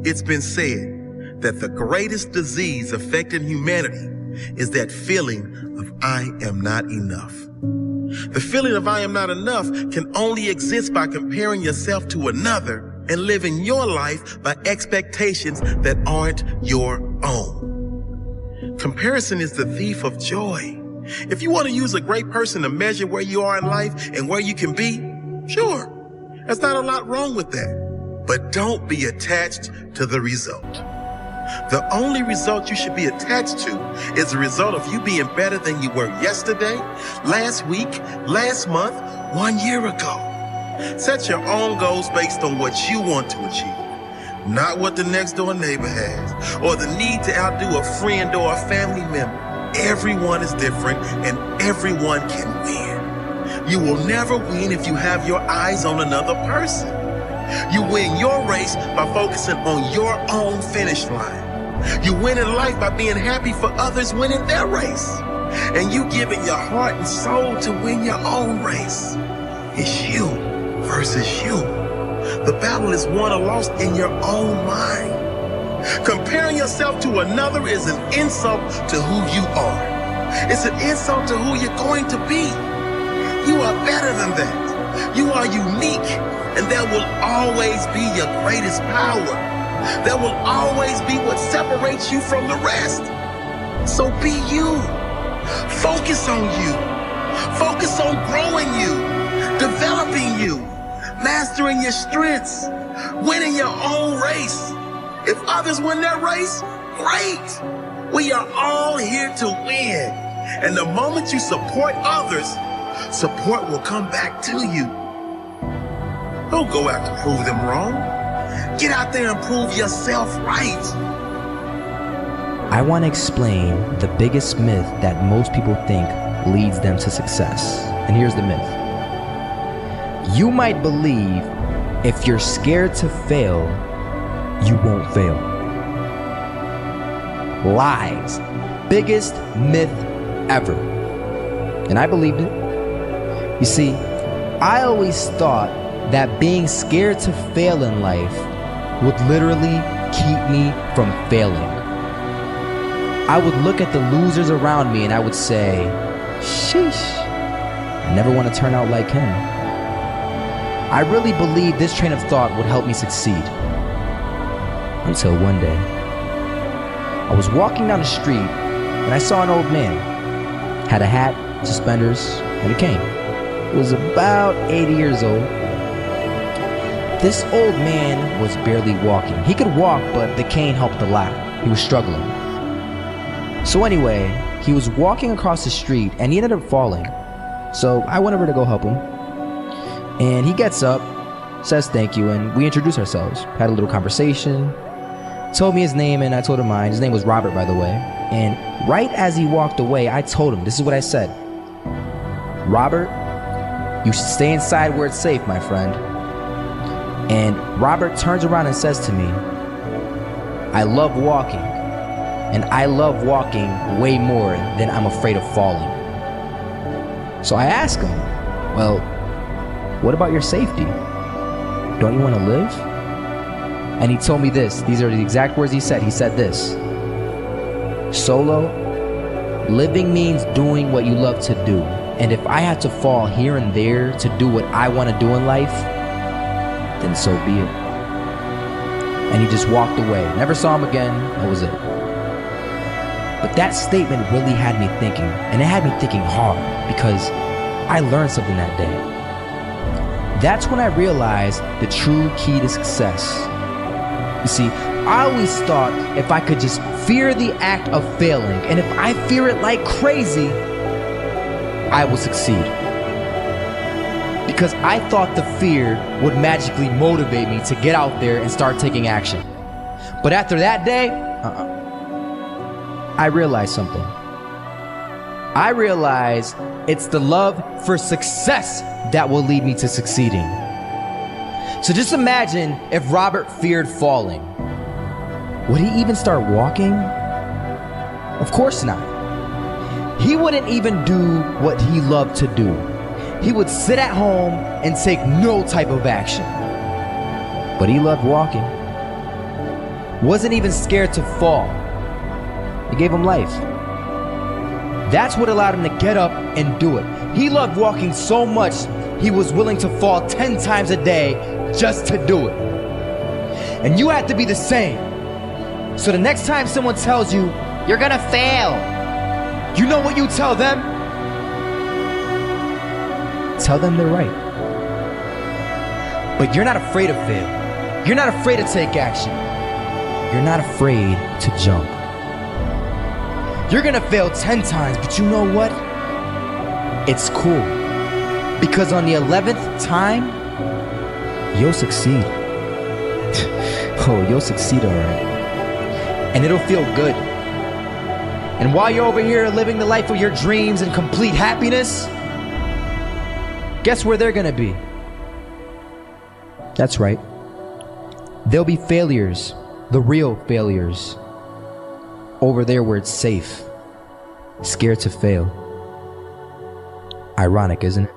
It's been said that the greatest disease affecting humanity is that feeling of I am not enough. The feeling of I am not enough can only exist by comparing yourself to another and living your life by expectations that aren't your own. Comparison is the thief of joy. If you want to use a great person to measure where you are in life and where you can be, sure, there's not a lot wrong with that. But don't be attached to the result. The only result you should be attached to is the result of you being better than you were yesterday, last week, last month, 1 year ago. Set your own goals based on what you want to achieve, not what the next door neighbor has, or the need to outdo a friend or a family member. Everyone is different and everyone can win. You will never win if you have your eyes on another person. You win your race by focusing on your own finish line. You win in life by being happy for others winning their race. And you giving your heart and soul to win your own race. It's you versus you. The battle is won or lost in your own mind. Comparing yourself to another is an insult to who you are. It's an insult to who you're going to be. You are better than that. You are unique, and that will always be your greatest power. That will always be what separates you from the rest. So be you. Focus on you. Focus on growing you, developing you, mastering your strengths, winning your own race. If others win their race, great. We are all here to win. And the moment you support others, support will come back to you. Don't go out to prove them wrong. Get out there and prove yourself right. I want to explain the biggest myth that most people think leads them to success. And here's the myth. You might believe if you're scared to fail, you won't fail. Lies. Biggest myth ever. And I believed it. You see, I always thought that being scared to fail in life would literally keep me from failing. I would look at the losers around me and I would say, sheesh, I never want to turn out like him. I really believed this train of thought would help me succeed. Until one day, I was walking down the street and I saw an old man. Had a hat, suspenders, and a cane. He was about 80 years old. This old man was barely walking. He could walk, but the cane helped a lot. He was struggling. So anyway, he was walking across the street and he ended up falling. So I went over to go help him. And he gets up, says thank you, and we introduced ourselves. Had a little conversation. Told me his name and I told him mine. His name was Robert, by the way. And right as he walked away, I told him, this is what I said. Robert, you should stay inside where it's safe, my friend. And Robert turns around and says to me, I love walking. And I love walking way more than I'm afraid of falling. So I asked him, well, what about your safety? Don't you want to live? And he told me this. These are the exact words he said. He said this. Solo, living means doing what you love to do. And if I had to fall here and there to do what I want to do in life, then so be it. And he just walked away. Never saw him again. That was it. But that statement really had me thinking. And it had me thinking hard because I learned something that day. That's when I realized the true key to success. You see, I always thought if I could just fear the act of failing, and if I fear it like crazy, I will succeed. Because I thought the fear would magically motivate me to get out there and start taking action. But after that day, I realized something. I realized it's the love for success that will lead me to succeeding. So just imagine if Robert feared falling. Would he even start walking? Of course not. He wouldn't even do what he loved to do. He would sit at home and take no type of action. But he loved walking. wasn't even scared to fall. It gave him life. That's what allowed him to get up and do it. He loved walking so much, he was willing to fall 10 times a day just to do it. And you have to be the same. So the next time someone tells you, you're gonna fail, you know what you tell them? Tell them they're right. But you're not afraid of fail. You're not afraid to take action. You're not afraid to jump. You're gonna fail 10 times, but you know what? It's cool. Because on the 11th time, you'll succeed. Oh, you'll succeed, all right. And it'll feel good. And while you're over here living the life of your dreams and complete happiness, guess where they're gonna be? That's right. They'll be failures, the real failures. Over there where it's safe, scared to fail. Ironic, isn't it?